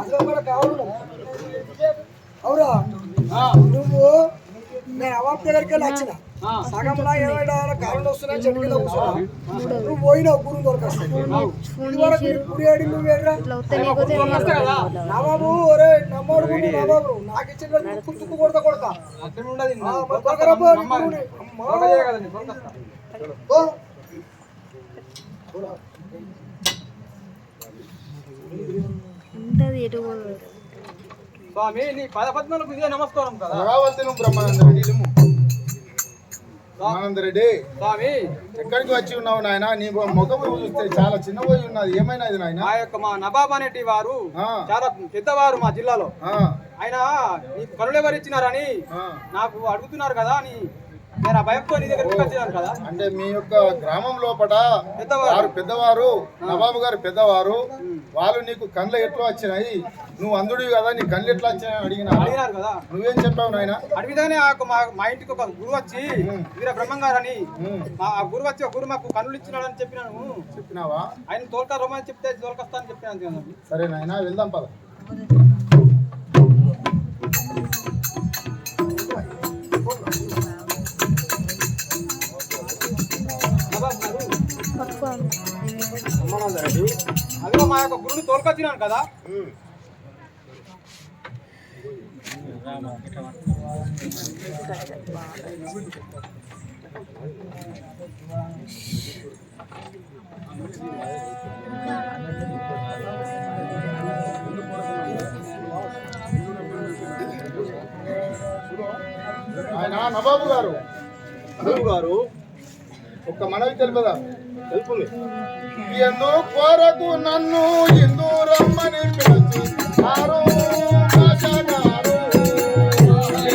అసలు కూడా కావాలి అవురా నువ్వు నేను అవాబ్ దగ్గరికి వెళ్ళి వచ్చిన సగంలో $20 కరెంట్ వస్తున్నాయని చెట్టుకెళ్ళి కూర్చున్నా నువ్వు పోయినావు గురువు దొరకొస్తాయి గురి ఏడి నువ్వు ఏడ్రా నవాబు ఒరే నమ్మోడు నవాబు నాకు ఇచ్చిన తుక్కు కొడతా కొడతా స్వామి నీ పదపద్మలకు ఇదే నమస్కారం కదా బ్రహ్మానందరెడ్డి స్వామి ఎక్కడికి వచ్చి ఉన్నావు నాయన నీ ముఖం చూస్తే చాలా చిన్న పోయి ఉన్నది ఏమైనది నాయన మా నవాబ్ అనేటి వారు చాలా పెద్దవారు మా జిల్లాలో ఆయన నీకు కనులు ఎవరు ఇచ్చినారని నాకు అడుగుతున్నారు కదా అని నేను ఆ భయంతో నీ దగ్గరికి వచ్చాను కదా. అంటే మీ యొక్క గ్రామం లోపల పెద్దవారు నవాబు గారు పెద్దవారు వాళ్ళు నీకు కళ్ళు ఎట్లా వచ్చినాయి నువ్వు అందుడివి కదా నీ కళ్ళు ఎట్లా వచ్చాయని అడిగినారు కదా. నువ్వేం చెప్పావు నాయన? అడిగితేనే మా ఇంటికి ఒక గురువు వచ్చి వీర బ్రహ్మంగారు అని ఆ గురువు వచ్చి ఒక గురువు మాకు కన్నులు ఇచ్చినాడని చెప్పినావా? ఆయన తోలుక రమ్మని చెప్తే తోలుకొస్తానని చెప్పినాను. సరే నాయన వెళ్దాం పద. అదిగో మా యొక్క గురువుని తోలుకొచ్చినాను కదా. ఆయన నవాబు గారు గురువు గారు ఒక్క మనవి తెలుపదా? తెలుపు. ఎందు కొరకు నన్ను ఇందు రమ్మని పిలుచున్నారు భాషగారు.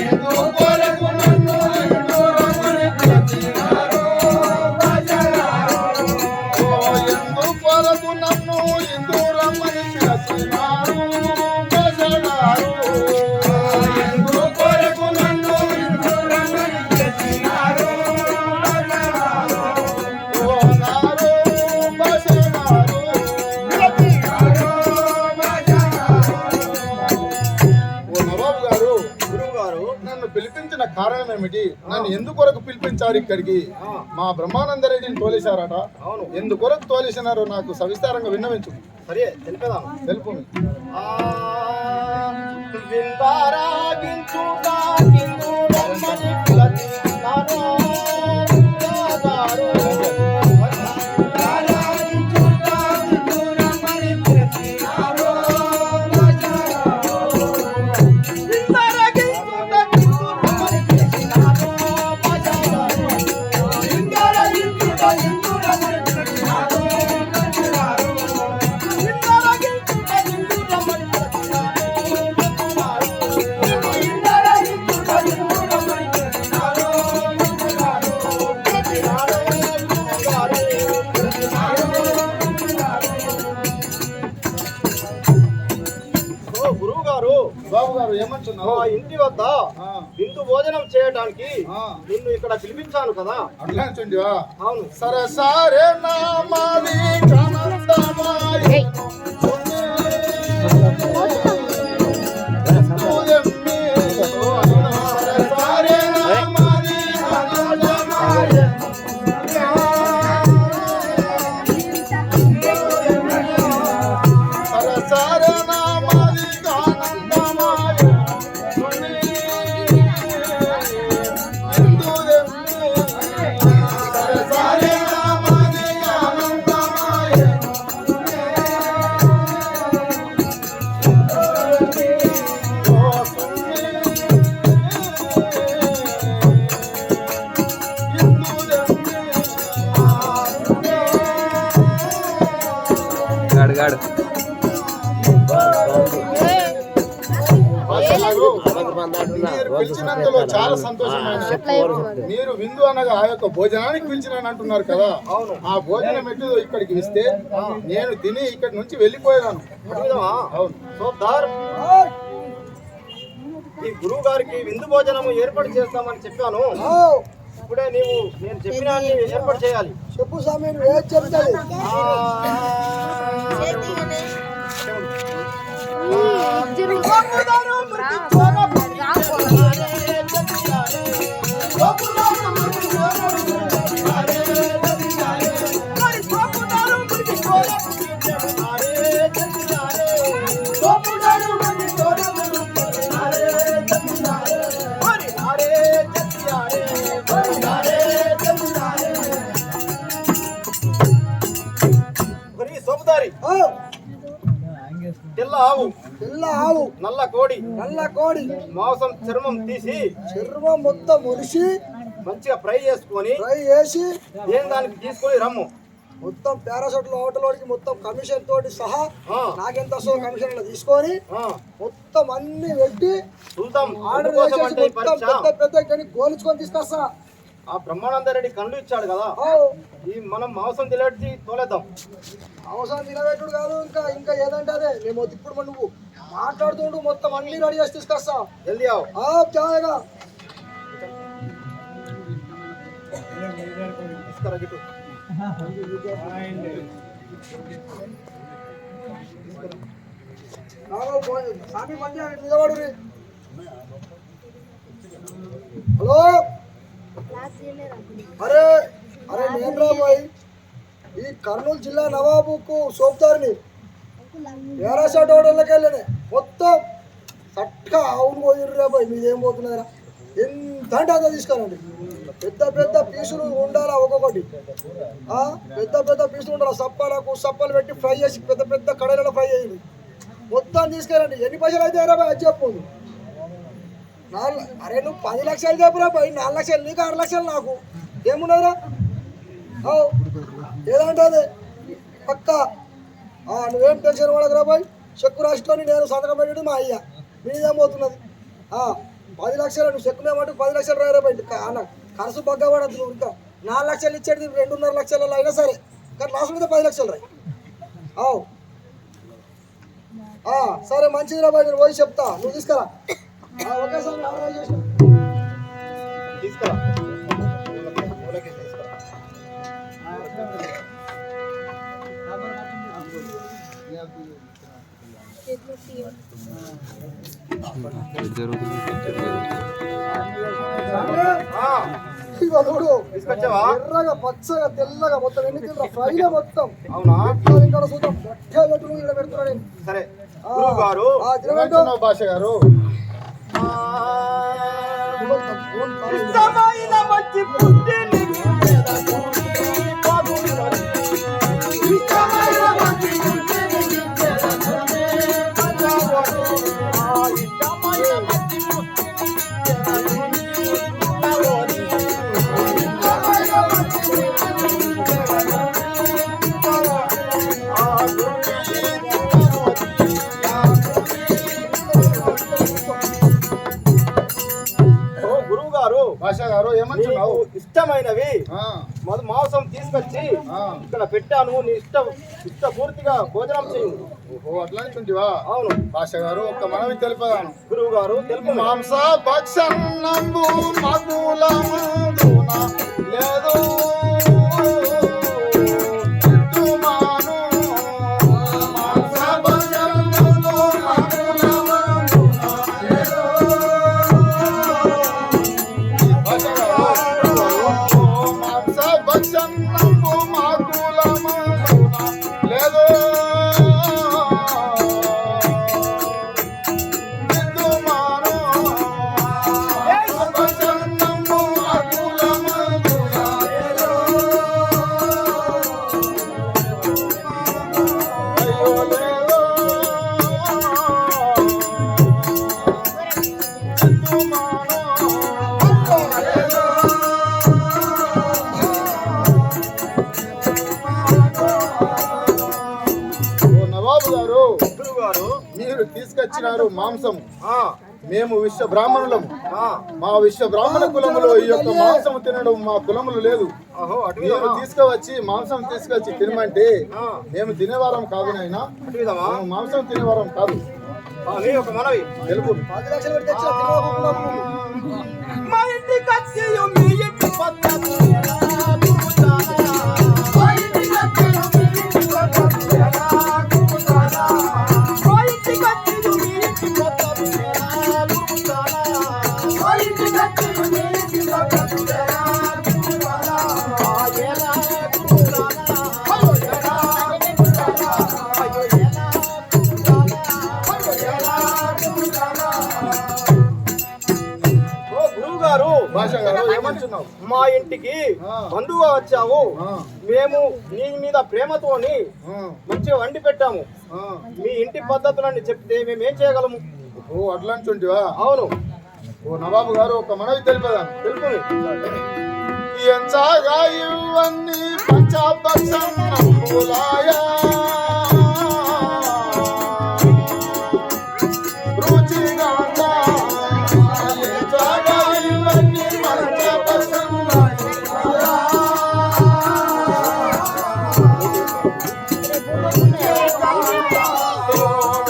ఎందు కొరకు నన్ను ఇందు రమ్మని పిలుచున్నారు భాషగారు. ఎందు కొరకు నన్ను ఇందు రమ్మని పిలుచున్నారు భాషగారు. ఎందు కొరకు నన్ను ఇందు రమ్మని పిలుచున్నారు పిలిపించిన కారణం ఏమిటి? నన్ను ఎందుకొరకు పిలిపించారు ఇక్కడికి? మా బ్రహ్మానందరెడ్డిని తోలేశారట. ఎందుకొరకు తోలేసినారో నాకు సవిస్తారంగా విన్నవించు. సరే తెలిపేదా? తెలుపు. బాబు గారు ఏమంటున్నావు? ఇంటి వద్ద విందు భోజనం చేయడానికి నిన్ను ఇక్కడ పిలిపించాను కదా. అట్లా అంటుండివా? అవును. సరే సరే నామాది కనందమాయ పిలిచినందులో చాలా సంతోషమైన మీరు విందు అనగా ఆ యొక్క భోజనానికి పిలిచినాను అంటున్నారు కదా. ఆ భోజనం ఎటు ఇక్కడికి ఇస్తే నేను తిని ఇక్కడి నుంచి వెళ్ళిపోయాను. అవును. ఈ గురువు గారికి విందు భోజనము ఏర్పాటు చేస్తామని చెప్పాను. ఇప్పుడే నేను చెప్పిన ఏర్పాటు చేయాలి. చెప్పు స్వామి, నువ్వు ఏది చెప్తావు? తెల్ల ఆవు నల్ల కోడి మాంసం చర్మం తీసి చర్మం మొత్తం ఒలిసి మంచిగా ఫ్రై చేసి దానికి తీసుకొని రమ్ము. మొత్తం పారాషూట్ హోటల్కి మొత్తం కమిషన్ తోటి సహా నాకెంత వస్తుందో కమిషన్ తీసుకొని మొత్తం అన్ని పెట్టి ఆర్డర్ చేసేసి మొత్తం పెద్ద గోలుచుకొని తీసుకొస్తా. ఆ బ్రహ్మానంద రెడ్డి కళ్ళు ఇచ్చాడు కదా, ఈ మనం మాంసం తినేటి తోలేద్దాం. మాంసం తినబెట్టుడు కాదు, ఇంకా ఇంకా ఏదంటే అదే. మేము ఇప్పుడు నువ్వు మాట్లాడుతుండు మొత్తం అన్ని రెడీ చేసి తీసుకొస్తా. జల్దీ జాయగా నిలబడు. హలో అరే అరే నేను రాబాయ్ ఈ కర్నూలు జిల్లా నవాబుకు సోపుదారిని వేరాషాట్ హోటల్లోకి వెళ్ళానే మొత్తం చక్కగా అవును పోయిర్రు రాబాయ్. మీదేం పోతున్నారా? ఎంత అంటే అంత తీసుకోనండి. పెద్ద పెద్ద పీసులు ఉండాలా, ఒక్కొక్కటి పెద్ద పెద్ద పీసులు ఉండాలి. సప్పలు పెట్టి ఫ్రై చేసి పెద్ద పెద్ద కడాయిలలో ఫ్రై చేయండి. మొత్తం తీసుకెళ్ళండి. ఎన్ని పైసలు అయితే రాబాయ్ అది చెప్పు. అరే నువ్వు 10 లక్షలు చెప్పురా బాయ్. 4 లక్షలు నీకు, 6 లక్షలు నాకు. ఏమున్నదిరా? ఏదంటే అదే పక్క. నువ్వేం టెన్షన్ పడకురా బాయ్. చెక్కు రాసుకొని నేను సంతకం పెట్టాడు మా అయ్య. మీదేం పోతున్నది? 10 లక్షలు నువ్వు చెక్కు మేమంటూ 10 లక్షలు రాయరా బాయ్. అన్న ఖర్చు బగ్గా పడద్దు. నువ్వు ఇంకా 4 లక్షలు ఇచ్చేది 2.5 లక్షలలో అయినా సరే, కానీ లాస్ట్ మీద 10 లక్షలు రాయి. సరే మంచిదిరా బాయ్. నేను పోయి చెప్తా, నువ్వు తీసుకురా. ఒకేసారి ఆర్డర్ చేసి తీసుకురా. ఎర్రగా పచ్చగా తెల్లగా మొత్తం ఎన్ని తింటా ఫ్రైగా మొత్తం. అవునా? ఇక్కడ చూద్దాం గట్టిగా ఇక్కడ పెడుతున్నాడు. సరే భాష గారు భాష గారు ఏమంటున్నావు? ఇష్టమైనవి మాంసం తీసుకొచ్చి ఇక్కడ పెట్టాను, నీ ఇష్టపూర్తిగా భోజనం చేయు. ఓహో అట్లాంటివా? అవును భాష గారు. ఒక్క మనవి తెలిపదాను. గురువు గారు తెలుపు. మాంస భక్షణంబు మగులమున లేదు తీసుకొచ్చినారు మాంసం. మేము విశ్వ బ్రాహ్మణులము. మా విశ్వ బ్రాహ్మణ కులములో ఈ యొక్క మాంసం తినడం మా కులములు లేదు. మీరు తీసుకువచ్చి మాంసం తీసుకొచ్చి తినమంటే మేము తినేవారం కాదు నాయనా. మాంసం తినేవారం కాదు. ఒక మనవి తెలుపు. వచ్చినావు? మా ఇంటికి బంధువుగా వచ్చావు. మేము నీ మీద ప్రేమతోని మంచిగా వండి పెట్టాము. మీ ఇంటి పద్ధతులన్నీ చెప్తే మేము ఏం చేయగలము? ఓ అట్లాంటివా? అవును. ఓ నవాబు గారు ఒక మనవి తెలిపేదాను. తెలుపు. ఎంచగా ఇవన్నీ పంచపక్షములాయా రుచిగా ఎంచగా ఇవన్నీ పంచపక్షములాయా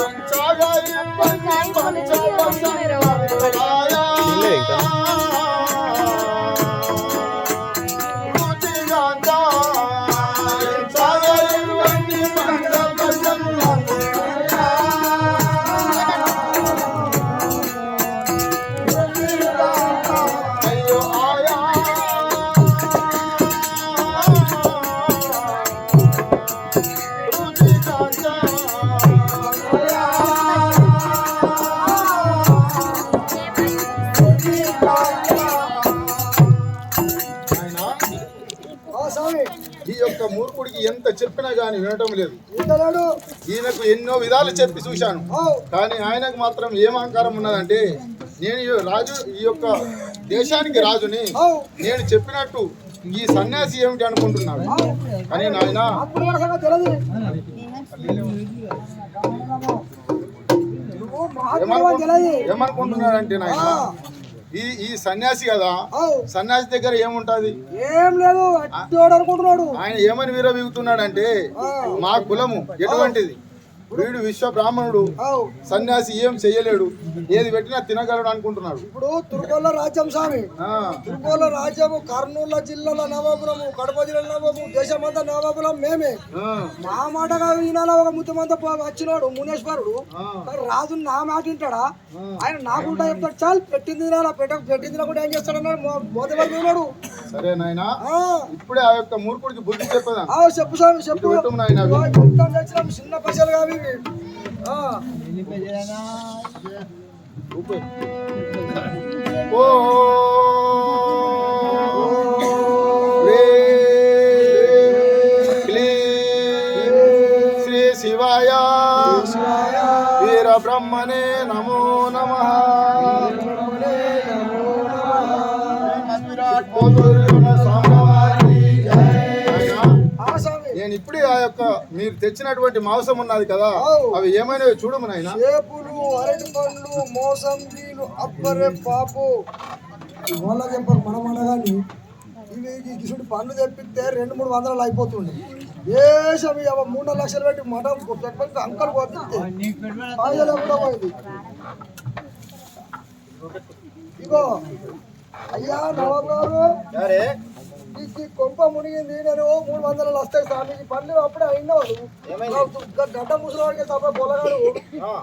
ఎంచగా ఇవన్నీ పంచపక్షములాయా ఈ యొక్క మూర్ఖుడికి ఎంత చెప్పినా గాని వినటం లేదు. ఈయనకు ఎన్నో విధాలు చెప్పి చూశాను, కానీ ఆయనకు మాత్రం ఏం అహంకారం ఉన్నదంటే నేను ఈ యొక్క దేశానికి రాజుని, నేను చెప్పినట్టు ఈ సన్యాసి ఏమిటి అనుకుంటున్నాడు. కానీ నాయన ఏమనుకుంటున్నాడంటే నాయన ఈ సన్యాసి కదా, సన్యాసి దగ్గర ఏముంటది? ఏం లేదు అనుకుంటున్నాడు. ఆయన ఏమని విరవీగుతున్నాడంటే మా కులము ఎటువంటిది, వీడు విశ్వ బ్రాహ్మణుడు, సన్యాసి ఏం చెయ్యలేడు, ఏది పెట్టినా తినగలడు అనుకుంటున్నాడు. ఇప్పుడు తుర్కోల రాజ్యం స్వామి, తుర్కోల రాజ్యము కర్నూలు జిల్లాలో నవాబులము, కడప జిల్లాలో నవాబు, దేశమంతా నవాబులం మేమే. మా మాటగా ఈనాల ఒక ముత్తమంతా వచ్చినాడు మునేశ్వరుడు, రాజు నా మాట వింటాడా? ఆయన నాకుంటా చెప్తాడు, చాలు పెట్టింది పెట్టింది కూడా ఏం చేస్తాడన్నాడు మోదవాడు. సరే నాయన, ఇప్పుడే ఆ యొక్క మూర్ఖుడికి బుద్ధి చెప్పదా? చెప్పు స్వామి చెప్పు. చిన్న పైసలు కావి. ఓ శ్రీ శివాయ వీర బ్రహ్మణే నమో నమః. నేను ఇప్పుడే ఆ యొక్క మీరు తెచ్చినటువంటి మాంసం ఉన్నది కదా, అవి ఏమైనా చూడము నాయన. చేపులు, అరటి పండ్లు, మోసంబీలు, అబ్బరే పాపు వాళ్ళ చెప్పారు మనం అనగాని ఇవి గిసుడు పండ్లు తెప్పిస్తే 200-300 అయిపోతుండే. దేశం 3-4 లక్షలు పెట్టి మటం పెట్టుకొని అంకలు పోతే పాయలు కూడా పోయింది. ఇగో అయ్యా నవాబు గారు, ఈ కొంప మునిగింది, నేను 300 వస్తాయి స్వామి. పనులు అప్పుడే అయినవాడు గడ్డ ముసలివాడికి తప్ప పొలగాడు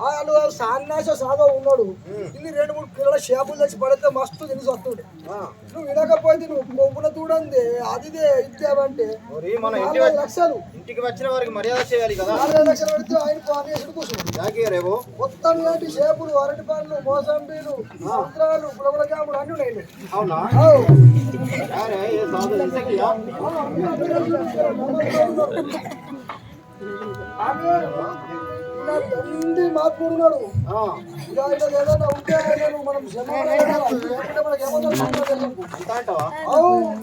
వాళ్ళు సన్యాస సాధవ ఉన్నాడు. ఇన్ని 2-3 కిలోల చేపలు తెచ్చి పడితే మస్తు తిని వస్తుండే. నువ్వు వినకపోతే నువ్వు కొమ్మున చూడండి అది ఇచ్చావంటే 40 లక్షలు ఇంటికి వచ్చిన వారికి మర్యాద చేయాలి కదా. 40 లక్షలు పెడితే ఆయన పానేసుడు కూర్చున్నాడు. మొత్తం లాంటి చేపలు, అరటి పండ్లు, మోసంబీలు, సముద్రాలు, పులగల జాములు అన్ని ఉన్నాయి. అవునా? మాట్లాడున్నాడు ఏదైనా ఉంటే మనం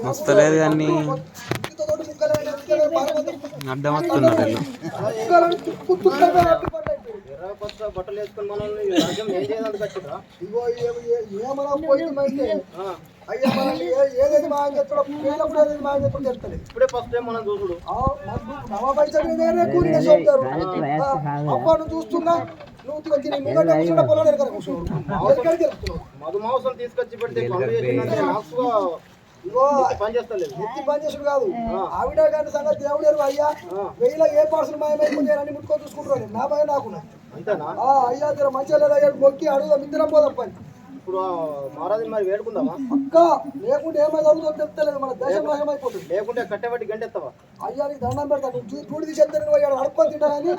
వస్తలేదు కానీ అడ్డం వస్తున్నారు. బట్టలు వేసుకొని మనల్ని రాజ్యం ఏం చేయడానికి వచ్చిందా? ఏమన్నా పోయిందంటే అయ్యా మనల్ని ఏదైతే మా చెప్తాడో పేర్లప్పుడు ఏదైతే మా చెప్పుడు చెప్తాడు. ఇప్పుడే ఫస్ట్ టైం మనం చూసుడు అప్పుడు చూస్తున్నా నువ్వు పొలం మధు మాంసం తీసుకొచ్చి పెడితే పని చేస్తలేదు. ఎత్తి పని చేసుడు కాదు. ఆవిడ గారి సంగతి దేవుడు అయ్యా 1000 ఏ పార్సల్ మాయమైపోతే అన్ని ముట్టుకొని చూసుకుంటున్నాను. నా భయం నాకున్నా అయ్యా జర మంచిగా లేదా మొక్కి అడుగుదాం ఇద్దరం పోదాం పని. ఇప్పుడు మహారాజు మరి వేడుకుందామా? అక్క లేకుంటే ఏమైనా జరుగుతుందో చెప్తలేదు, మన దేశం నాశనం అయిపోతుంది. లేకుంటే కట్టబట్టి గంటెత్తావా? అయ్యా నీకు దండం పెడతాను, చూడు తీసేస్తాను అడుక్కొని తింటా కానీ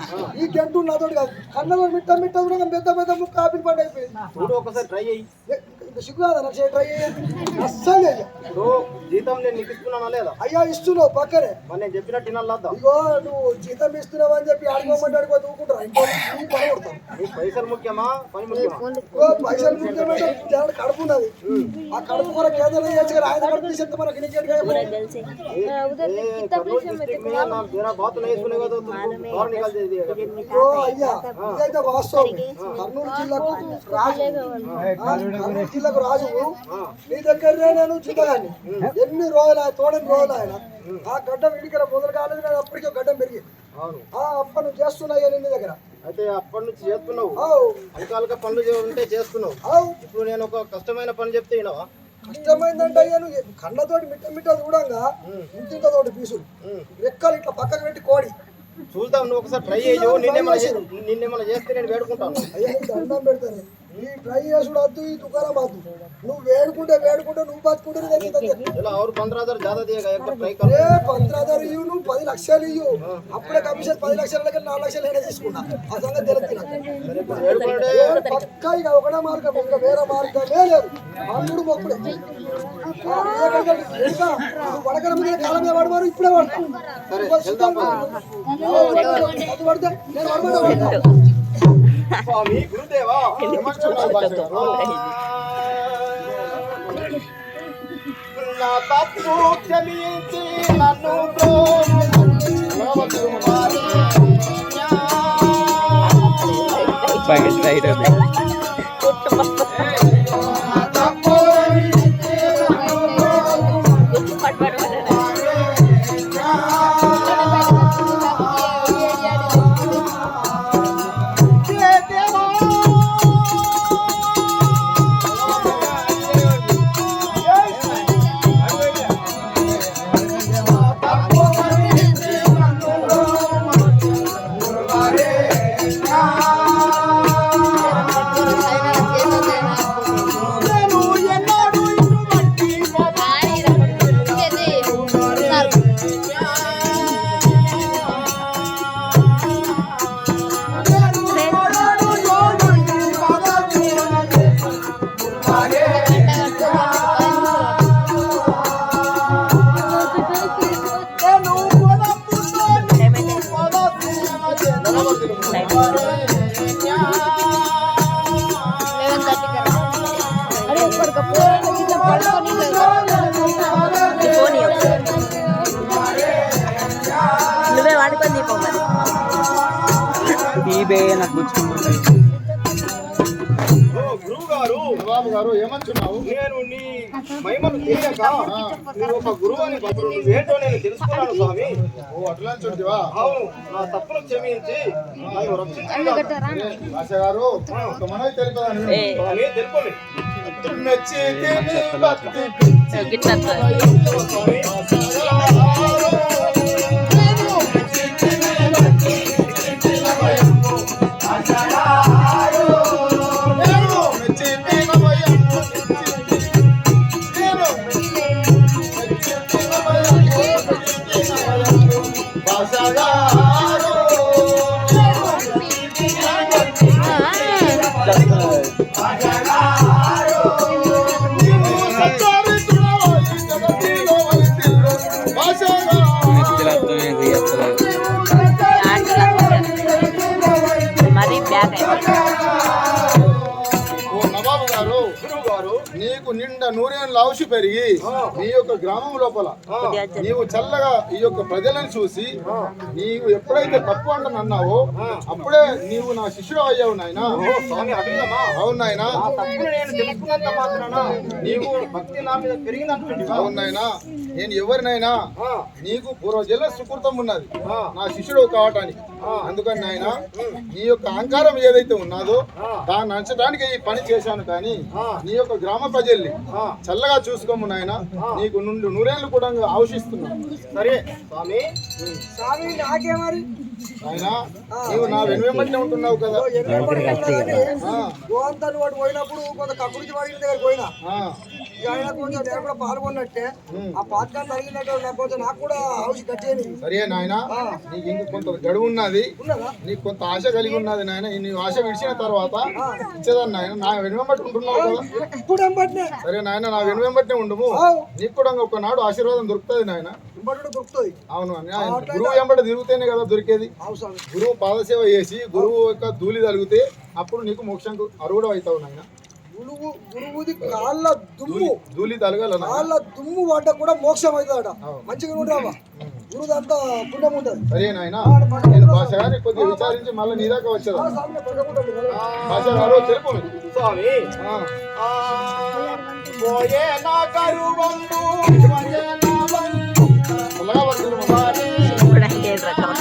ఈ గంట నాతోటి కాదు. కన్నలో మిట్ట కూడా పెద్ద పెద్ద ముక్క ఆపిల్ పండు అయిపోయింది. చూడు ఒకసారి ట్రై అయ్యి ఇంత సిగ్గు కాదా నాకు ట్రై అస్సలు చెయ్య. ఇప్పుడు జీతం నేను నీకు ఇస్తున్నానా లేదా? అయ్యా ఇస్తున్నావు పక్కనే. మరి నేను చెప్పినట్టు వినాలద్దా? ఇగో నువ్వు జీతం ఇస్తున్నావు అని చెప్పి అడుకోమంటే అడుగు తూకుంటారా ఇంకో పని కొడతావు. నీకు పైసలు ముఖ్యమా పని ముఖ్యమా? ఇగో పైసలు ముఖ్యమంటే కడుపు ఉన్నది. ఆ కడుపు కూడా కేంద్రం చేయొచ్చు కదా. ఆయన కడుపు తీసేస్తే మనకి నీకేంటి కదా. కర్నూలు డిస్ట్రిక్ట్ మీద నా వేరే బాతులు వేసుకునే కదా బాగా నికాల్చేది కదా. ఓ అయ్యా ఇదైతే వాస్తవం. కర్నూలు జిల్లాకు రాజు, కర్నూలు జిల్లాకు రాజు నీ దగ్గరనే నేను జిల్లగాన్ని. ఎన్ని రోజులు ఆయన తోడని రోజులు ఆయన ఆ గడ్డం ఇడికర మొదలు కాలేదు. నేను అప్పటికే గడ్డం పెరిగింది. అవును అప్పటి నుంచి చేస్తున్నాయి నీ దగ్గర. అయితే అప్పటి నుంచి చేస్తున్నావు, అవు అల్కాలక పనులు ఉంటే చేస్తున్నావు. అవు ఇప్పుడు నేను ఒక కష్టమైన పని చెప్తే వినవా? కష్టమైందంటే అయ్యా నువ్వు కళ్ళతోటి మిట్ట మిట్ట చూడంగా ఇంటితోటి పీసులు రెక్కలు ఇట్లా పక్కకు పెట్టి కోడి చూద్దాం, నువ్వు ఒకసారి ట్రై చేయు. నిన్నేమన్నా చేస్తే నేను వేడుకుంటాను. అయ్యా నీకు దండం పెడతాను. ఈ ట్రై చేసుడు వద్దు, ఈ దుకాణం వద్దు. నువ్వు వేడుకుంటే నువ్వు బతుకుంటే ఇలా और 15,000 ज्यादा देगा एक बार ट्राई कर. 15,000 ఇవ్వు, నువ్వు 10 లక్షలు ఇవ్వు. అప్పుడే కమిషన్ 10 లక్షల దగ్గర 4 లక్షలు అయినా తీసుకున్నా. ఆ సంగతి తెలుస్తుంది నాకు. పక్కా ఇక ఒకటే మార్గం, ఇంకా వేరే మార్గమే లేదు. అల్లుడు మొక్కుడే వడకర మీద కాలం మీద పడవారు ఇప్పుడే పడతా. అది పడితే నేను పడబడ్డా. స్వామి గురుదేవా నా తప్పు క్షమించి నన్ను నువ్వే వాడుకొని దీపం గురువు గారు బాబు గారు ఏమంటున్నావు? నేను నీ మహిమను తెలియక నువ్వు ఒక గురువు అని ఏంటో నేను తెలుసుకున్నాను స్వామి. ఓ అట్లా చూడవా? అవును, నా తప్పును క్షమించి నన్ను రక్షించండి. భాష గారు ఒక మనవి తెలిపదాను. స్వామి తెలుపండి. మెచ్చి తిని భక్తి మరి బ్యాగ్ నవాబు గారు నీకు నిండా నూరేళ్ళు ఔషి పెరిగి నీ యొక్క గ్రామం లోపల నీవు చల్లగా ఈ యొక్క ప్రజలను చూసి నీవు ఎప్పుడైతే తప్పు అంటని అన్నావో అప్పుడే నీవు నా శిష్యుడు అయ్యావు నాయనా. అవును నాయనా. నీవు భక్తి నా మీద పెరిగిందంటుంది. అవును నాయనా. నేను ఎవరినైనా నీకు పూర్వజల సుకృతం ఉన్నది నా శిష్యుడు కావటానికి. అందుకని నాయన నీ యొక్క అహంకారం ఏదైతే ఉన్నదో దాన్ని నచ్చడానికి ఈ పని చేశాను. కానీ నీ యొక్క గ్రామ ప్రజల్ని చల్లగా చూసుకోము నాయన. నీకు నుండి నూరేళ్లు కూడా ఆవశిస్తున్నాను. సరే స్వామి. స్వామి నాకే మరి ఆయన నీవు నా వెనువెంబడినే ఉంటున్నావు కదా. గోంతను వాడు పోయినప్పుడు కొంత కక్కుడికి వాడి దగ్గర పోయినా ఇక ఆయన కొంచెం నేను కూడా పాల్గొన్నట్టే ఆ పాత్ర తగిలినట్టు నాకు కొంచెం నాకు కూడా హౌస్ కట్టేది సరే నాయన నీకు ఇంక కొంత గడువు ఉన్నది, ఉన్నదా నీకు కొంత ఆశ కలిగి ఉన్నది నాయన. నీ ఆశ విడిచిన తర్వాత ఇచ్చేదాన్ని నాయన. నా వెనువెంబట్టి ఉంటున్నావు కదా. ఇప్పుడు ఎంబట్నే సరే నాయన, నా వెనువెంబట్నే ఉండము. నీకు కూడా ఒకనాడు ఆశీర్వాదం దొరుకుతుంది నాయన. ఎంబడి దొరుకుతుంది. అవును అని గురువు వెంబడి తిరుగుతేనే కదా దొరికేది. అవసరం గురువు పాదసేవ చేసి గురువు యొక్క ధూళి తలిగితే అప్పుడు నీకు మోక్షంకు అరువుడు అవుతావు నాయన. గురువుది కాళ్ళ దుమ్ము ధూళి తలగాల కాళ్ళ దుమ్ము పడ్డ కూడా మోక్షం అవుతాడ. మంచిగా ఉంటావా గురువు అంతా పుణ్యం ఉంటుంది. సరే నాయన, నేను భాష గారిని కొద్దిగా విచారించి మళ్ళీ నీ దాకా వచ్చేదా. భాష గారు తెలుపు స్వామి చల్లగా పడుతుంది. కూడా ఏ రకం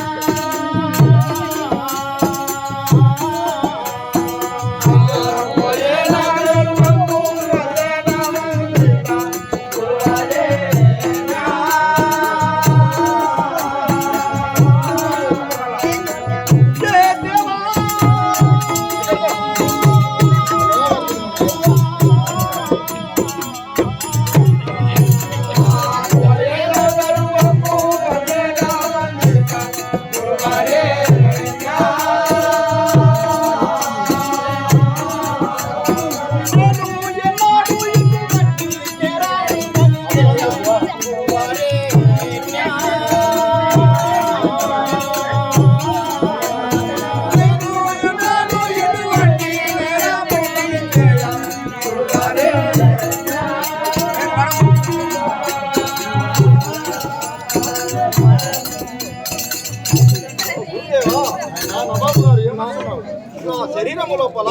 నా శరీరము లోపల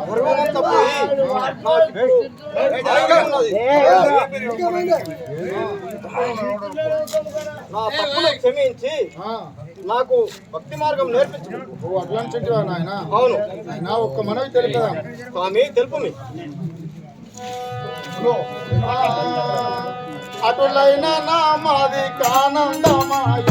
గర్వమంతా పోయి నాకు నా తప్పులు క్షమించి నాకు భక్తి మార్గం నేర్పించు. అట్లాంటి నాయన. అవును నా ఒక్క మనవి తెలుపదా స్వామి, తెలుపు మీ అటులైన నా మాది కానందమాయ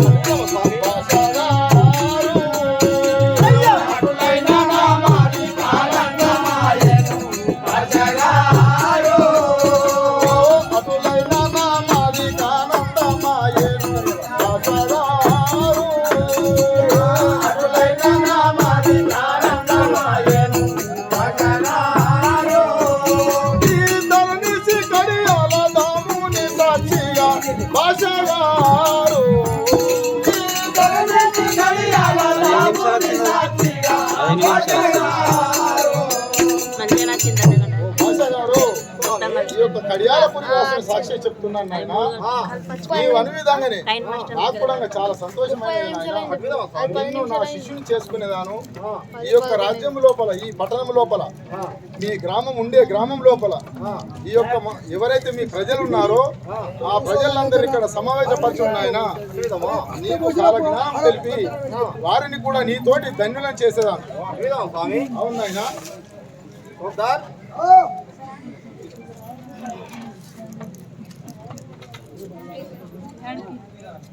మంచిగా నచ్చిందండి ఈ యొక్క కడియాలపురి వాసుని సాక్షి చెప్తున్నాను నాయన. నీవు అనే విధంగానే నాకు కూడా చాలా సంతోషమైనది నాయన. నిన్ను నా శిష్యుని చేసుకునేదాను. ఈ యొక్క రాజ్యం లోపల, ఈ పట్టణం లోపల, మీ గ్రామం ఉండే గ్రామం లోపల ఈ యొక్క ఎవరైతే మీ ప్రజలు ఉన్నారో ఆ ప్రజలందరూ ఇక్కడ సమావేశపరిచి ఉన్నాయన. నీకు చాలా జ్ఞానం తెలిపి వారిని కూడా నీతోటి ధన్యులను చేసేదాను. అవును నాయన.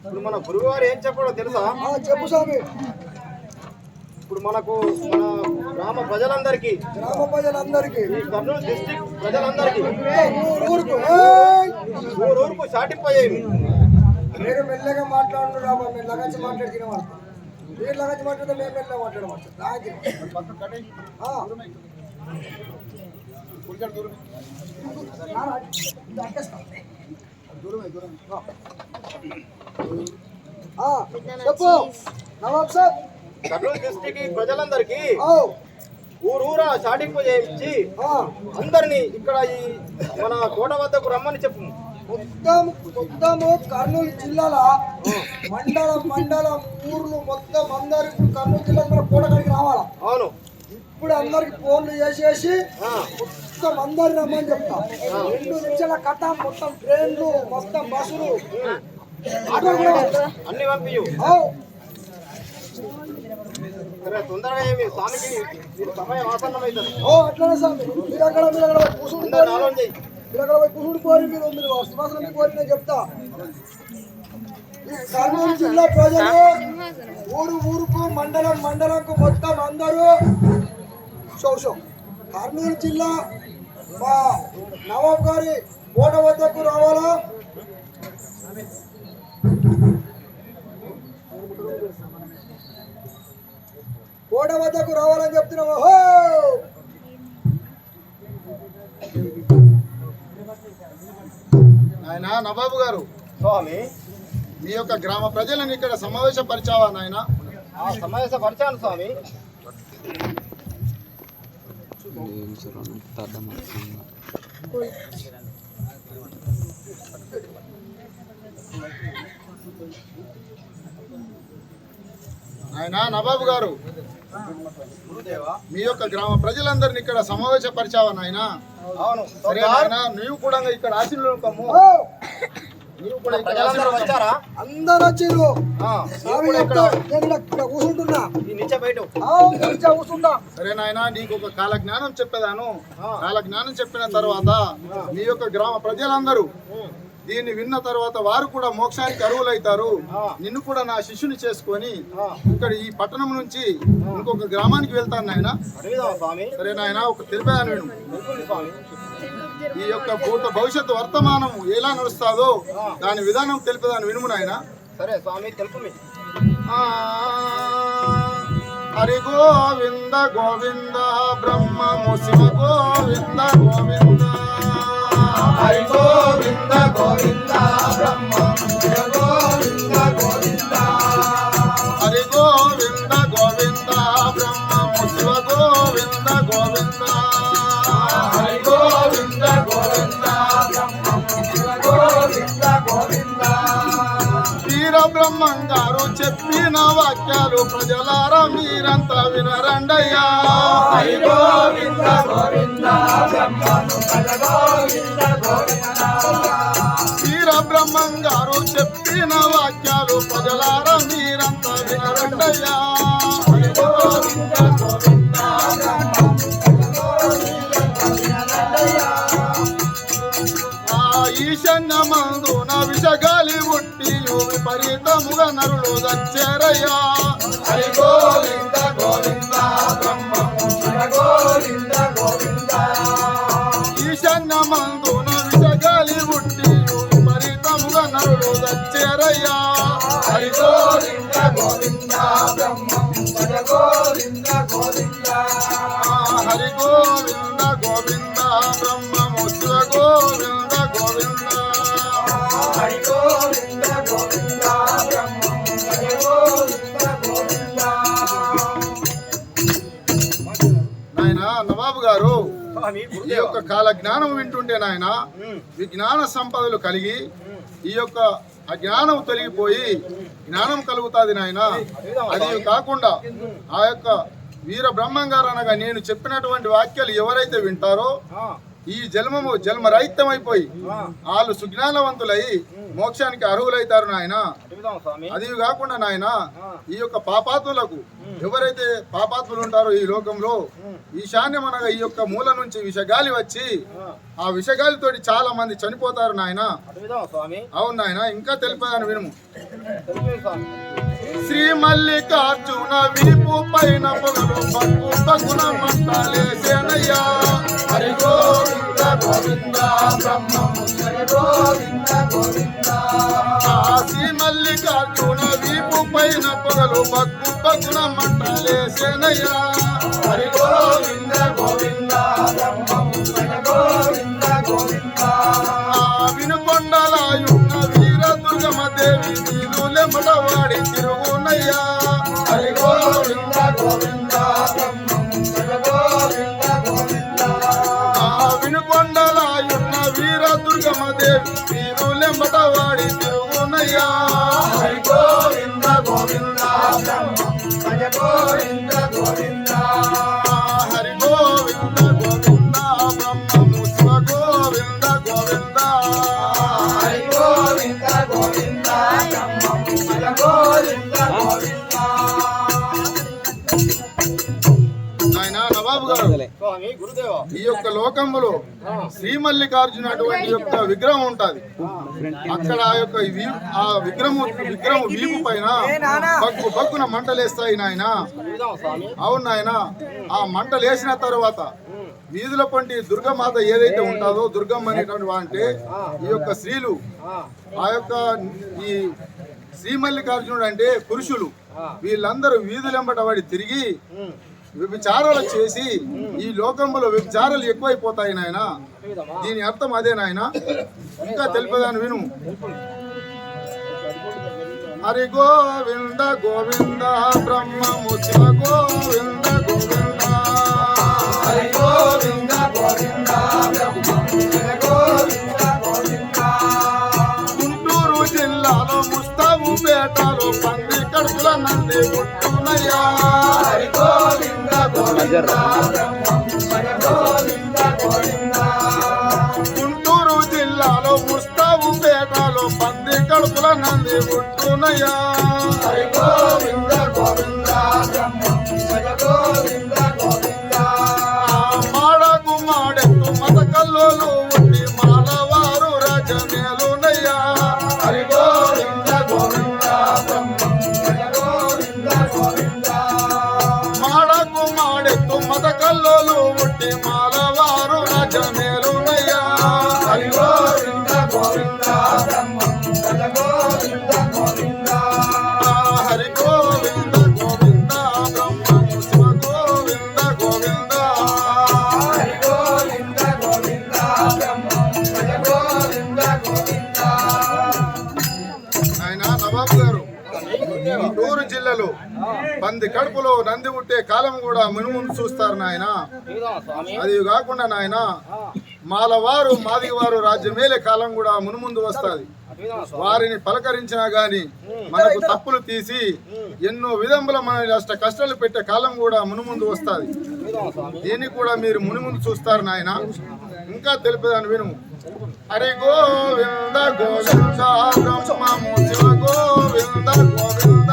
ఇప్పుడు మన గురువు గారు ఏం చెప్పాడో తెలుసా? చెప్పు స్వామి. ఇప్పుడు మనకు మన గ్రామ ప్రజలందరికీ, ఈ కర్నూలు డిస్ట్రిక్ట్ ప్రజలందరికీ ఊరూరుకు చాటిపోయేవి. మీరు మెల్లగా మాట్లాడుతున్నారు. మీరు లగచ్చి మాట్లాడిన వాళ్ళు మీరు లగచ్చి మాట్లాడితే మేము మెల్లగా మాట్లాడవచ్చు. చెప్పు నవాబ్ సాబ్. కర్నూలు డిస్ట్రిక్ట్ ప్రజలందరికీ ఊరూరా చాటింపు చేయించి అందరినీ ఇక్కడ ఈ మన కోట వద్దకు రమ్మని చెప్పు. మొత్తము కర్నూలు జిల్లాల మండలం ఊర్లు మొత్తం అందరు ఇప్పుడు కర్నూలు జిల్లా మన కోటకాడికి రావాలా. అవును. ఇప్పుడు అందరికి ఫోన్లు చేసేసి మొత్తం అందరు రమ్మని చెప్తా. 2 నిమిషాల కథ. మొత్తం ట్రైన్లు, మొత్తం బస్సులు అన్ని పంపించు. తొందరగా ఏమి స్వామికి సమయం ఆసన్నమవుతుంది. అట్లనే స్వామి. మీరు అక్కడ కూర్చుని కోరి మీరు శ్వాసనం కోరి నేను చెప్తా. కర్నూలు జిల్లా ప్రజలు ఊరుకు మండలంకు మొత్తం అందరూ కర్నూలు జిల్లా మా నవాబ్ గారి కోట వద్దకు రావాలా? కోట వద్దకు రావాలని చెప్తున్నావు. ఓహో నాయన నవాబు గారు, స్వామి మీ యొక్క గ్రామ ప్రజలను ఇక్కడ సమావేశపరిచావా నాయన? సమావేశపరిచాను స్వామి. నాయన నవాబు గారు, మీ యొక్క గ్రామ ప్రజలందరినీ ఇక్కడ సమావేశపరిచావా నాయన? అవును. సరే నాయన, నీవు కూడా ఇక్కడ ఆశీర్వదము. నీవు కూడా ఇక్కడ ప్రజలందరూ వచ్చారా? అందరూ వచ్చిర్రు. నీవు కూడా ఇక్కడ నేను ఇక్కడ కూర్చుంటున్నా. ఈ నిచ్చ బయట కూర్చుంటా. సరే నాయన, నీకు ఒక కాల జ్ఞానం చెప్పేదాను. కాల జ్ఞానం చెప్పిన తర్వాత మీ యొక్క గ్రామ ప్రజలందరూ దీన్ని విన్న తర్వాత వారు కూడా మోక్షానికి అర్హులైతారు. నిన్ను కూడా నా శిష్యుని చేసుకొని ఇక్కడ ఈ పట్టణం నుంచి ఇంకొక గ్రామానికి వెళ్తాను నాయన. స్వామి. సరే నాయన, ఒక తెలిపాను విను. స్వామి. ఈ యొక్క భవిష్యత్తు వర్తమానం ఎలా నడుస్తాదో దాని విధానం తెలిపేదాన్ని వినుము నాయన. సరే స్వామి, తెలుపు. హరి గోవింద గోవింద బ్రహ్మము శివ గోవింద గోవింద. హరి గోవింద గోవింద బ్రహ్మము శివ గోవింద గోవింద. హరి గోవింద గోవింద బ్రహ్మము శివ గోవింద గోవింద. హరి గోవింద గోవింద బ్రహ్మము శివ గోవింద గోవింద. వీర బ్రహ్మం గారు చెప్పిన వాక్యాలు ప్రజలారా మీరంతా వినరండయ్యా. హరి గోవింద గోవింద బ్రహ్మను భజ గోవింద గోవింద. వీర బ్రహ్మం గారు చెప్పిన వాక్యాలు ప్రజలారా మీరంతా వినరండయ్యా. హరి గోవింద గోవింద బ్రహ్మను ఈశాన్యమందున విషగాలి ఉట్టి విపరీతముగా నరులు దచ్చారయ్యా. హరి గోవింద గోవింద బ్రహ్మము శివ గోవింద గోవింద. ఈశాన్యమందున విషగాలి ఉట్టి విపరీతముగా నరులు దచ్చారయ్యా. హరి గోవింద గోవింద బ్రహ్మము శివ గోవింద గోవింద. హరి గోవింద గోవింద బ్రహ్మము శివ గోవింద గోవింద. హరి గోవింద గోవింద బ్రహ్మము శివ గోవింద గోవింద. నాయన నవాబు గారు, ఈ యొక్క కాల జ్ఞానం వింటుంటే నాయన విజ్ఞాన సంపదలు కలిగి ఈ యొక్క అజ్ఞానం తొలగిపోయి జ్ఞానం కలుగుతుంది నాయన. అది కాకుండా ఆ యొక్క వీర బ్రహ్మం గారు అనగా నేను చెప్పినటువంటి వాక్యాలు ఎవరైతే వింటారో ఈ జన్మరహితమైపోయి వాళ్ళు సుజ్ఞానవంతులై మోక్షానికి అర్హులైతారు నాయన. అది కాకుండా నాయన ఈ యొక్క పాపాత్ములకు ఎవరైతే పాపాత్ములు ఉంటారో ఈ లోకంలో ఈశాన్యం అనగా ఈ యొక్క మూల నుంచి విషగాలి వచ్చి ఆ విషగాలితోటి చాలా మంది చనిపోతారు నాయన. అవును నాయన, ఇంకా తెలిపేదాన్ని వినుము. శ్రీ మల్లికార్జున వీపు పైన పొగలు పక్కు పగున మంటలేసేనయ్యా. హరి గోవింద గోవింద బ్రహ్మము శివ గోవింద గోవింద. శ్రీ మల్లికార్జున వీపు పైన పొగలు పక్కు పగున మంటలేసేనయ్యా. హరి గోవింద గోవింద బ్రహ్మము శివ గోవింద గోవింద. వినుకొండలాయున్న వీర దుర్గమ దేవి నీలులెంబడవాడి తిరుగునయ్యా. హరి గోవింద గోవింద బ్రహ్మము శివ గోవింద గోవింద. వినుకొండలాయున్న వీర దుర్గమ దేవి నీలులెంబడవాడి తిరుగునయ్యా. హరి గోవింద గోవింద బ్రహ్మము శివ గోవింద గోవింద. హరి గోవింద గోవింద బ్రహ్మము శివ గోవింద గోవింద. హరి గోవింద గోవింద బ్రహ్మము శివ గోవింద గోవింద. నాయన నవాబు గారు, ఈ యొక్క లోకంలో శ్రీ మల్లికార్జున అటువంటి యొక్క విగ్రహం ఉంటది. అక్కడ ఆ యొక్క ఆ విగ్రహం వీపు పైన బగ్గున మంటలేస్తాయి నాయన. అవును నాయన, ఆ మంటలేసిన తర్వాత వీధుల పంటి దుర్గమాత ఏదైతే ఉంటుందో దుర్గమ్మ అనేటువంటి అంటే ఈ యొక్క స్త్రీలు ఆ యొక్క ఈ శ్రీమల్లికార్జునుడు అంటే పురుషులు వీళ్ళందరూ వీధులెంబట వాడి తిరిగి వ్యభిచారాలు చేసి ఈ లోకంలో వ్యభిచారాలు ఎక్కువైపోతాయి నాయన. దీని అర్థం అదే నాయన. ఇంకా తెలిపేదాన్ని విను. హరి గోవింద గోవింద బ్రహ్మము శివ గోవింద గోవింద హరి గోవింద గోవింద బ్రహ్మము శివ గోవింద గోవింద. గుంటూరు జిల్లాలో ముస్తాబుపేటలో పంది కడుపుల నంది పుట్టునయ్యా. హరి గోవింద గోవింద బ్రహ్మము శివ గోవింద గోవింద. గుంటూరు జిల్లాలో ముస్తాబుపేటలో పంది కడుపుల నంది పుట్టునయ్యా. హరి గోవింద గోవింద బ్రహ్మము శివ గోవింద గోవింద. మాడకు మాడెత్తు మత కల్లోలు ఉండి మాలవారు రాజమేలునయ్యా. హరి గోవింద గోవింద బ్రహ్మము శివ గోవింద గోవింద. మాడకు మాడెత్తు మత కల్లోలు ఉండి మాలవారు రాజమేలునయ్యా. హరి గోవింద గోవింద బ్రహ్మము శివ గోవింద గోవింద. హరి గోవింద గోవింద బ్రహ్మము శివ గోవింద గోవింద. హరి గోవింద గోవింద బ్రహ్మము శివ గోవింద గోవింద. ఆయన నవాబు గారు గుంటూరు జిల్లాలో పంది కడుపులో నంది పుట్టే కాలం కూడా మునుముందు చూస్తారు నాయన. అది కాకుండా నాయన మాలవారు మాదిగవారు రాజ్యమేలే కాలం కూడా మునుముందు వస్తుంది. వారిని పలకరించినా గాని మనకు తప్పులు తీసి ఎన్నో విధముల మన అష్ట కష్టాలు పెట్టే కాలం కూడా మునుముందు వస్తుంది. దీన్ని కూడా మీరు మునుముందు చూస్తారు నాయన. ఇంకా తెలిపేదాన్ని విను. హరి గోవింద గోవింద బ్రహ్మము శివ గోవింద గోవింద.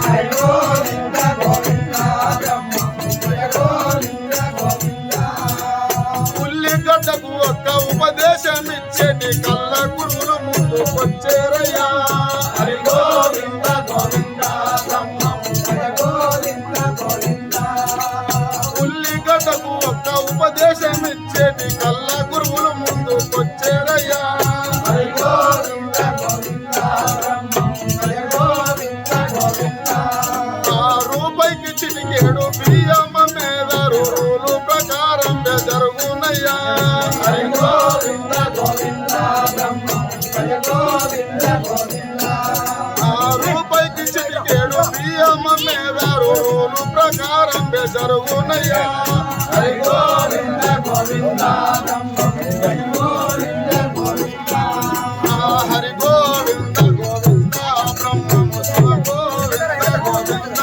హరి గోవింద గోవింద బ్రహ్మము శివ గోవింద గోవింద. ఉల్లిగడ్డకు ఒక్క ఉపదేశం ఇచ్చేటి కళ్ళ గురువులు ముందుకొచ్చేరయ్యా. హరి గోవింద గోవింద బ్రహ్మము శివ గోవింద గోవింద. ఉల్లిగడ్డకు ఒక్క ఉపదేశం ఇచ్చేటి కళ్ళ గురువులు ముందుకొచ్చేరయ్యా. హరి గోవింద గోవింద బ్రహ్మము శివ గోవింద గోవింద. ఆ రూపాయికి చిటికేడు బియ్యమ్మ మీద రూలు ప్రకారం జరుగునయ్యా. హరి గోవింద గోవింద బ్రహ్మము శివ గోవింద గోవింద. ఆ రూపాయికి చిటికేడు బియ్యమ్మ మీద రూలు ప్రకారం జరుగునయ్యా. హరి గోవింద గోవింద బ్రహ్మము శివ గోవింద గోవింద. హరి గోవింద గోవింద బ్రహ్మము శివ గోవింద గోవింద.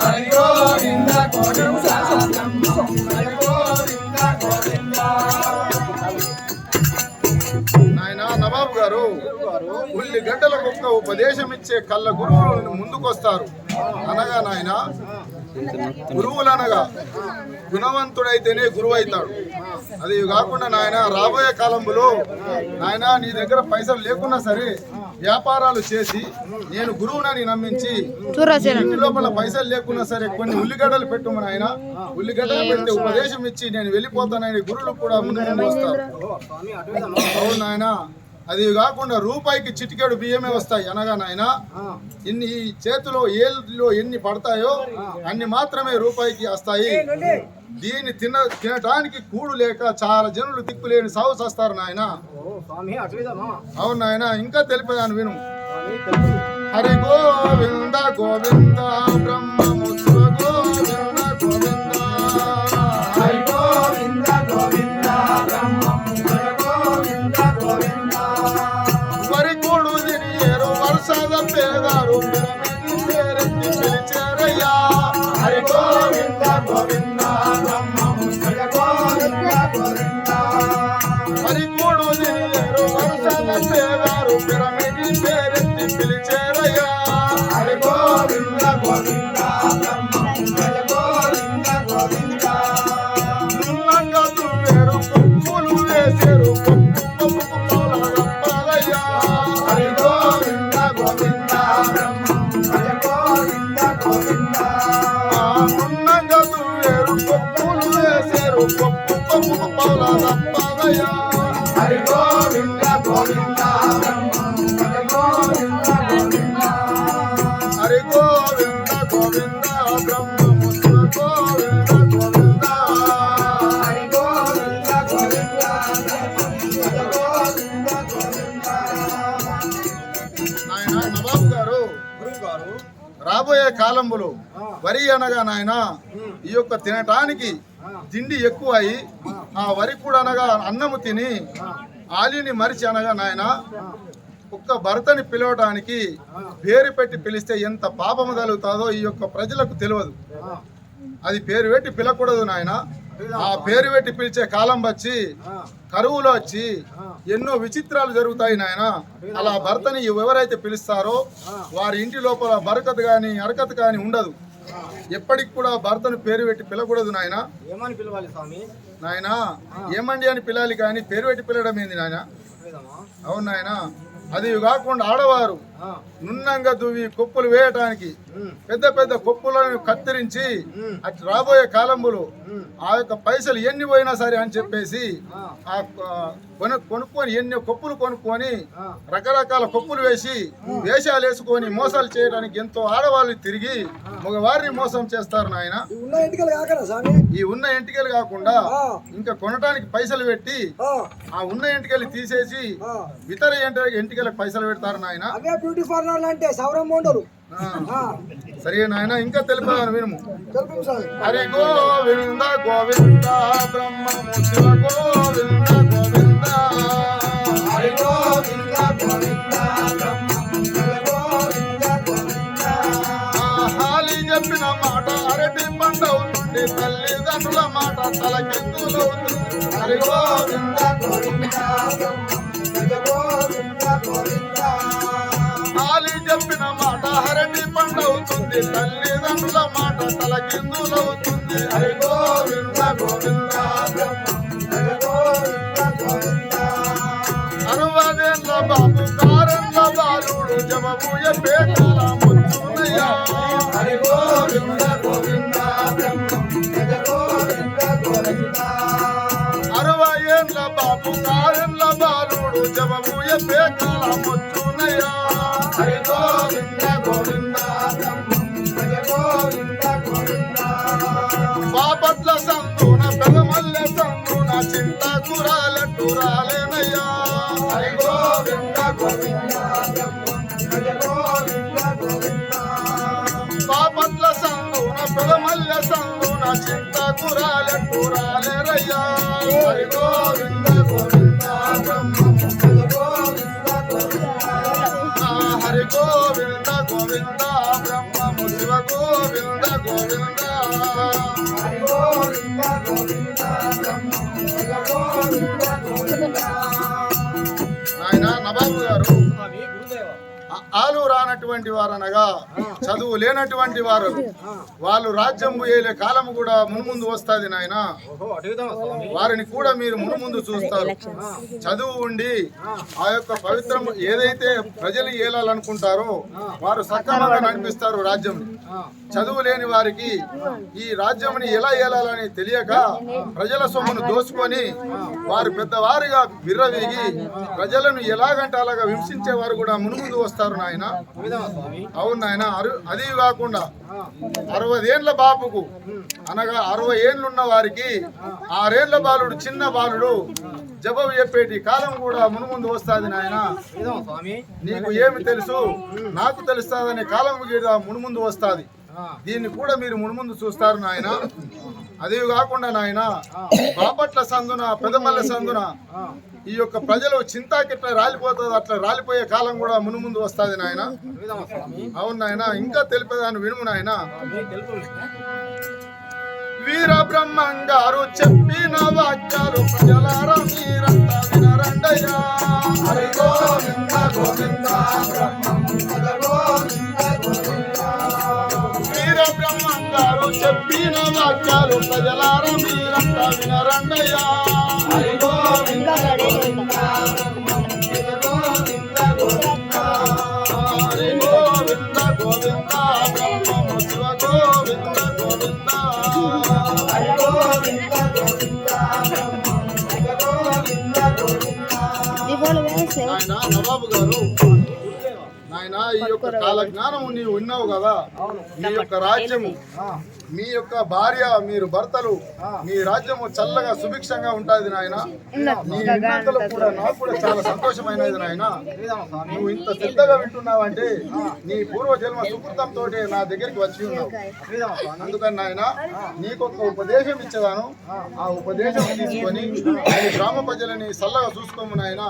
హరి గోవింద గోవింద బ్రహ్మము శివ గోవింద గోవింద. నాయన నవాబు గారు ఉల్లిగడ్డలకు ఒక్క ఉపదేశం ఇచ్చే కళ్ళ గురువులు ముందుకొస్తారు. అనగా నాయన గురువులనగా గుణవంతుడైతేనే గురువు అవుతాడు. అది కాకుండా నాయన రాబోయే కాలంలో నాయన నీ దగ్గర పైసలు లేకున్నా సరే వ్యాపారాలు చేసి నేను గురువునని నమ్మించి ఇంటి లోపల పైసలు లేకున్నా సరే కొన్ని ఉల్లిగడ్డలు పెట్టుమని ఆయన ఉల్లిగడ్డలు పెడితే ఉపదేశం ఇచ్చి నేను వెళ్ళిపోతానని గురువులు కూడా ముందు వస్తారు. అవును నాయన. అది కాకుండా రూపాయికి చిటికెడు బియ్యమే వస్తాయి. అనగా నాయన ఇన్ని చేతిలో ఏళ్ళలో ఎన్ని పడతాయో అన్ని మాత్రమే రూపాయికి వస్తాయి. దీన్ని తినటానికి కూడు లేక చాలా జనులు దిక్కులేని సాగు చేస్తారు నాయన. అవును నాయన. ఇంకా తెలిపేదాన్ని విను. హరి గోవింద గోవింద బ్రహ్మము శివ గోవింద గోవింద. హరి గోవింద గోవింద బ్రహ్మము శివ గోవింద గోవింద. వరి కూడు తినియేరు వర్షాల పేదారు పేరెత్తి పిలిచారయ్యా. హరి గోవింద గోవింద బ్రహ్మము శివ గోవింద గోవింద. హరి కూడు తినియేరు వర్షాల పేదారు పిరమిడి పేరెత్తి పిలిచారయ్యా. హరి గోవింద గోవింద బ్రహ్మము శివ గోవింద గోవింద. నున్నంగా తువ్వేరు కొప్పులు వేసేరు హరి గోవింద గోవింద బ్రహ్మము శివ గోవింద గోవింద. నున్నంగా తువ్వేరు కొప్పులు వేసేరు కొప్పు కొప్పు పౌల తప్పదయ్యా హరి గోవింద గోవింద హరి గోవింద గోవింద బ్రహ్మ గోవింద గోవింద హరి గోవింద గోవింద నాయన నవాబు గారు రాబోయే కాలంలో వరి అనగా నాయన ఈ యొక్క తినటానికి తిండి ఎక్కువ అయి ఆ వరి కూడా అనగా అన్నము తిని ఆలిని మరిచి అనగా నాయన ఒక్క భర్తని పిలవటానికి పేరు పెట్టి పిలిస్తే ఎంత పాపము కలుగుతుందో ఈ యొక్క ప్రజలకు తెలియదు. అది పేరు పెట్టి పిలకూడదు నాయన. ఆ పేరు పెట్టి పిలిచే కాలం వచ్చి కరువులో వచ్చి ఎన్నో విచిత్రాలు జరుగుతాయి నాయన. అలా భర్తని ఎవరైతే పిలుస్తారో వారి ఇంటి లోపల బరకత్ కానీ అరకత్ కానీ ఉండదు. ఎప్పటికి కూడా భర్తను పేరు పెట్టి పిలకూడదు నాయన. ఏమని పిలవాలి స్వామి? నాయన ఏమండి అని పిలాలి కానీ పేరు పెట్టి పిలవడం ఏంది నాయన? అవును నాయన. అది కాకుండా ఆడవారు నున్నంగా దువ్వి కొప్పులు వేయటానికి పెద్ద పెద్ద కొప్పులను కత్తిరించి అటు రాబోయే కాలంలో ఆ యొక్క పైసలు ఎన్ని పోయినా సరే అని చెప్పేసి ఆ కొనుక్కొని ఎన్ని కొప్పులు కొనుక్కొని రకరకాల కొప్పులు వేసి వేషాలు వేసుకొని మోసాలు చేయడానికి ఎంతో ఆడవాళ్ళు తిరిగి మగవారిని మోసం చేస్తారు నాయన. ఈ ఉన్న ఎంటికలు కాకుండా ఇంకా కొనటానికి పైసలు పెట్టి ఆ ఉన్న ఎంటికలు తీసేసి ఇతర ఎంటికలకు పైసలు పెడతారు నాయన. బ్యూటీ పార్లర్ అంటే సౌరం ఉండరు. సరే నాయన ఇంకా తెలిపాను వినుము. హరి గోవింద గోవింద బ్రహ్మ శివ గోవింద గోవింద హరి గోవింద గోవింద హాలి చెప్పిన మాట అరటి పండవుతుంది తల్లిదండ్రుల మాట తలకెత్తులవుతుంది. హరి గోవింద గోవింద హాలి చెప్పిన మాట హరటి పండవుతుంది తల్లిదండ్రుల మాట తలకిందులవుతుంది. హరి గోవింద గోవింద అరవదేళ్ళ బాబు కారెళ్ళ బాలుడు జమబూయ పేకాల ముచ్చునయ్యా. హరి గోవింద గోవింద 60 ఏళ్ళ బాబు కారెళ్ళ బాలుడు జమబూయ పేకాల ముచ్చునయ్యా. హరి గోవింద గోవింద బాపట్ల సంతున పెదమల్లె సంతున చింత కురాలట్టు రాలేనయ్యా. హరి గోవింద గోవింద బాపట్ల సంతున పెదమల్లె సంతున చింత కురాలట్టు రాలేరయ్యా. హరి గోవింద గోవింద హరి గోవింద గోవింద బ్రహ్మ శివ గోవింద గోవింద హరి గోవింద గోవింద ఆయన నవాబు గారు ఆలు రానటువంటి వారు అనగా చదువు లేనటువంటి వారు వాళ్ళు రాజ్యం ఏలే కాలం కూడా మునుముందు వస్తుంది నాయన. వారిని కూడా మీరు మునుముందు చూస్తారు. చదువు ఉండి ఆ యొక్క పవిత్రం ఏదైతే ప్రజలు ఏలాలనుకుంటారో వారు సక్రమంగా నడిపిస్తారు రాజ్యం. చదువు లేని వారికి ఈ రాజ్యంని ఎలా ఏలాలని తెలియక ప్రజల సొమ్మును దోచుకొని వారు పెద్దవారిగా విర్రవీగి ప్రజలను ఎలాగంటే అలాగా హింసించే వారు కూడా మునుముందు వస్తారు నాయన. అవును నాయన. అది కాకుండా 60 ఏళ్ల బాబుకు అనగా 60 ఏళ్ళున్న వారికి 6 ఏళ్ల బాలుడు చిన్న బాలుడు జవాబు చెప్పేటి కాలం కూడా మునుముందు వస్తుంది నాయన. నీకు ఏమి తెలుసు నాకు తెలుస్తాదనే కాలం కూడా మునుముందు వస్తుంది. దీన్ని కూడా మీరు మునుముందు చూస్తారు నాయన. అదే కాకుండా నాయన బాపట్ల సందున పెదమల్లె సందున ఈ యొక్క ప్రజలు చింతాకిట్లా రాలిపోతుంది. అట్లా రాలిపోయే కాలం కూడా మునుముందు వస్తుంది నాయన. అవును నాయన. ఇంకా తెలిపేదాన్ని వినుము నాయన. వీర బ్రహ్మంగారు చెప్పిన వాక్యాలు ప్రజలారా మీరంతా వినరండయ్యా. హరి గోవింద గోవింద వీర బ్రహ్మంగారు చెప్పిన వాక్యాలు ప్రజలారా మీరంతా వినరండయ్యా. హరి గోవింద గోవింద హరి గోవింద గోవింద బ్రహ్మ శివ గోవింద గోవింద హరి గోవింద గోవింద నాయన నవాబు గారు, నాయన ఈ యొక్క కాల జ్ఞానము నీవు విన్నావు కదా. మీ యొక్క రాజ్యము, మీ యొక్క భార్య, మీరు భర్తలు, మీ రాజ్యము చల్లగా సుభిక్షంగా ఉంటుంది నాయన. నీ విన్నతలు కూడా నాకు కూడా చాలా సంతోషమైనది నాయన. నువ్వు ఇంత శ్రద్ధగా వింటున్నావంటే నీ పూర్వజన్మ సుకృతంతో నా దగ్గరికి వచ్చి ఉన్నావు. అందుకని నాయన నీకు ఒక ఉపదేశం ఇచ్చేదాను. ఆ ఉపదేశం తీసుకొని నీ గ్రామ ప్రజలని చల్లగా చూసుకోము నాయన.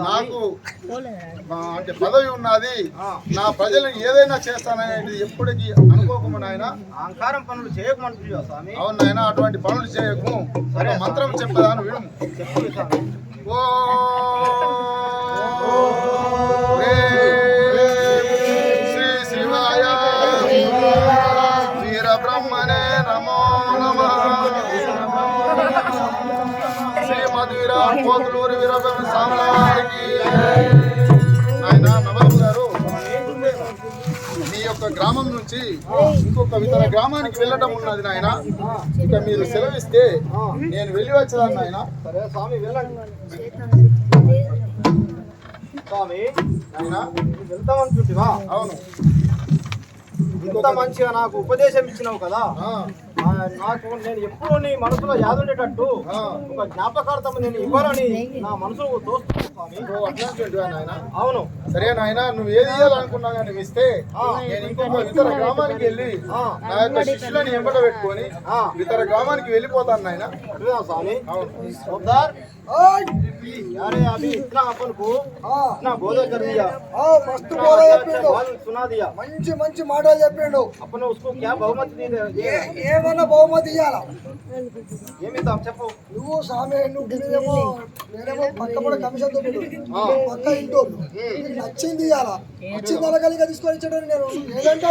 నాకు అంటే పదవి ఉన్నది, నా ప్రజలకు ఏదైనా చేస్తాననేది ఎప్పటికీ అనుకోకము నాయన. అహంకారం పనులు చేయకమంటున్నావా స్వామి? అవును నాయన, అటువంటి పనులు చేయకు. సరే, మంత్రం చెప్పదాను విను. చెప్పు స్వామి. శ్రీ శివాయ వీర బ్రహ్మణే నమో నమః. శ్రీ మధుర కోతులూరి వీరబ్రహ్మ స్వామి. నాయన నవాబు గారు, మీ యొక్క గ్రామం నుంచి ఇంకొక ఇతర గ్రామానికి వెళ్ళటం ఉన్నది నాయన. ఇక మీరు సెలవిస్తే నేను వెళ్ళి వచ్చేదాన్ని నాయన. సరే స్వామి, వెళ్ళండి. స్వామి, నాయన వెళ్తామనుకుంటువా? అవును, ఇంత మంచిగా నాకు ఉపదేశం ఇచ్చినావు కదా. ఆ, నాకు నేను ఎప్పుడు నీ మనసులో యాదుండేటట్టు ఒక జ్ఞాపకార్థం నేను ఇవ్వాలని నా మనసులో తోస్తుంది స్వామి. ఓ, అట్లాంటివా నాయన? అవును. సరే నాయన, నువ్వు ఏది ఇవ్వాలనుకున్నా కానీ ఇస్తే నేను ఇంకొక ఇతర గ్రామానికి వెళ్ళి నా యొక్క శిష్యులని ఎంబడ పెట్టుకొని ఇతర గ్రామానికి వెళ్ళిపోతాను నాయన. అర్థమా స్వామి? అవును. సర్దార్, ओए यारे अभी इतना अपन को हाँ इतना बोधो कर दिया, आओ मस्त बोला చెప్పిండు बात सुना दिया, మంచి మంచి మాటలు చెప్పిండు अपन उसको क्या बहुमत दे दे ఏమన్నా బహుమతి ఇయ్యాలా ఏమిద్దాం చెప్పు. నువ్వు సామె నువ్వు నేనేమో పక్కపడ కమిషన్ తోడు పక్క ఇంటోళ్ళు నీకు నచ్చింది ఇయ్యాలా నచ్చింది అనగలిగా తీసుకొని ఇచ్చాడు నేను ఏదంటా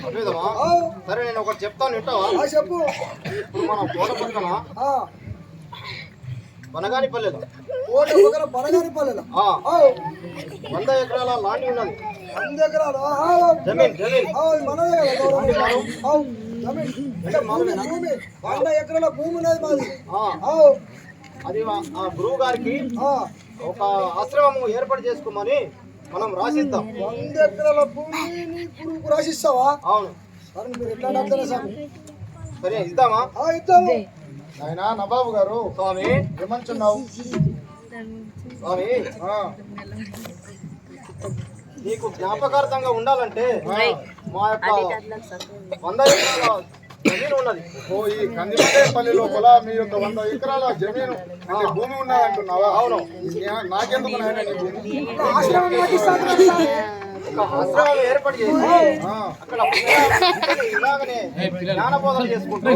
అర్థమా? సరే, నేను ఒకటి చెప్తాను, వింటావా? చెప్పు ఇప్పుడు మనం కోట పక్కన బనగానిపల్లెలో ఓటు పక్కన బనగాని పల్లెలో 100 ఎకరాల లాంటి ఉన్నది. 100 ఎకరాలు జమీన్ జమీన్ మనదే కదా జమీన్ అంటే భూమి 100 ఎకరాల భూమి ఉన్నది మాది అది ఆ గురువు గారికి ఒక ఆశ్రమం ఏర్పాటు చేసుకోమని మనం రాసిద్దాం. 100 ఎకరాల భూమిని గురువుకు రాసిస్తావా? అవును. సరే మీరు ఎట్లా అడుగుతారా స్వామి? సరే, ఇద్దామా? ఇద్దాము. ఆయన నవాబు గారు, స్వామి ఏమంటున్నావు? స్వామి, నీకు జ్ఞాపకార్థంగా ఉండాలంటే మా యొక్క 100 ఎకరాల జమీన్ ఉన్నది. ఓ, ఈ కందిమల్లేపల్లి లోపల మీ యొక్క 100 ఎకరాల జమీను అంటే భూమి ఉన్నదంటున్నావా? అవును. నాకెందుకు నాయన నీ భూమి? ఆశ్రమం కట్టిస్తాను ఒక ఆశ్రమం ఏర్పాటు చేసి అక్కడ పిల్లలు ఇలాగనే జ్ఞానబోధన చేసుకుంటూ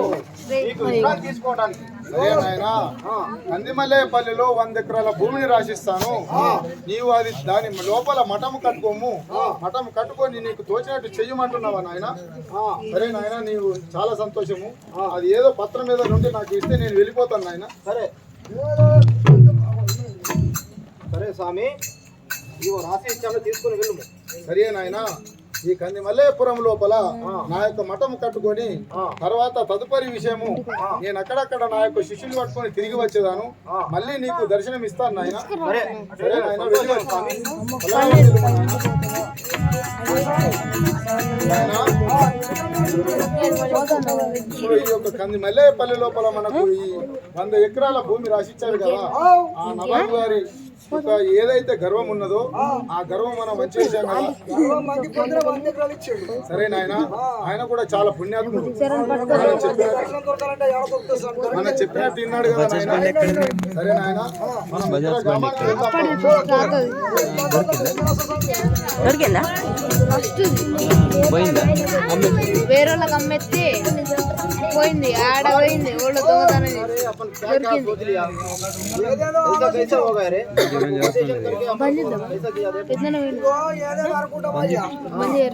నీకు విశ్రాంతి తీసుకోవడానికి. సరే నాయన, కందిమల్లేపల్లిలో 100 ఎకరాల భూమిని రాసిస్తాను. నీవు అది దాని లోపల మఠం కట్టుకోము. మఠం కట్టుకొని నీకు తోచినట్టు చెయ్యమంటున్నావా నాయన? సరే నాయన, నీవు చాలా సంతోషము. అది ఏదో పత్రం మీద నుండి నాకు ఇస్తే నేను వెళ్ళిపోతాను నాయన. సరే సరే స్వామి, ఇవో రాసి ఇచ్చాను, తీసుకుని వెళ్ళు. సరే నాయన, ఈ కందిమల్లేపురం లోపల నా యొక్క మఠం కట్టుకొని తర్వాత తదుపరి విషయము నేను అక్కడక్కడ నా యొక్క శిష్యులు పట్టుకొని తిరిగి వచ్చేదాను. మళ్ళీ నీకు దర్శనం ఇస్తాను నాయన. సరే నాయన, వెళ్ళి స్వామి. ఇప్పుడు ఈ యొక్క కందిమల్లేపల్లి లోపల మనకు ఈ 100 ఎకరాల భూమి రాసిచ్చారు కదా. ఆ నవాబు గారి ఒక ఏదైతే గర్వం ఉన్నదో ఆ గర్వం మనం వచ్చేసాం కదా. సరే నాయన, ఆయన కూడా చాలా పుణ్యాత్ముడు. మనం చెప్పినట్టు విన్నాడు కదా నాయన. సరే నాయన, మనం ఇతర గ్రామానికి వెళ్తాం. దొరికిందా? పోయిందా? వేరే వాళ్ళకి అమ్మెత్తి పోయింది, ఆడ పోయింది. వాళ్ళు దొంగతనం अरे अपन क्या क्या सोच लिया, ऐसा कैसा हो गया रे? ऑपरेशन करके अपन को ऐसा किया रे? ఏదో అనుకుంటామయ్యా బంద్ చేయరు.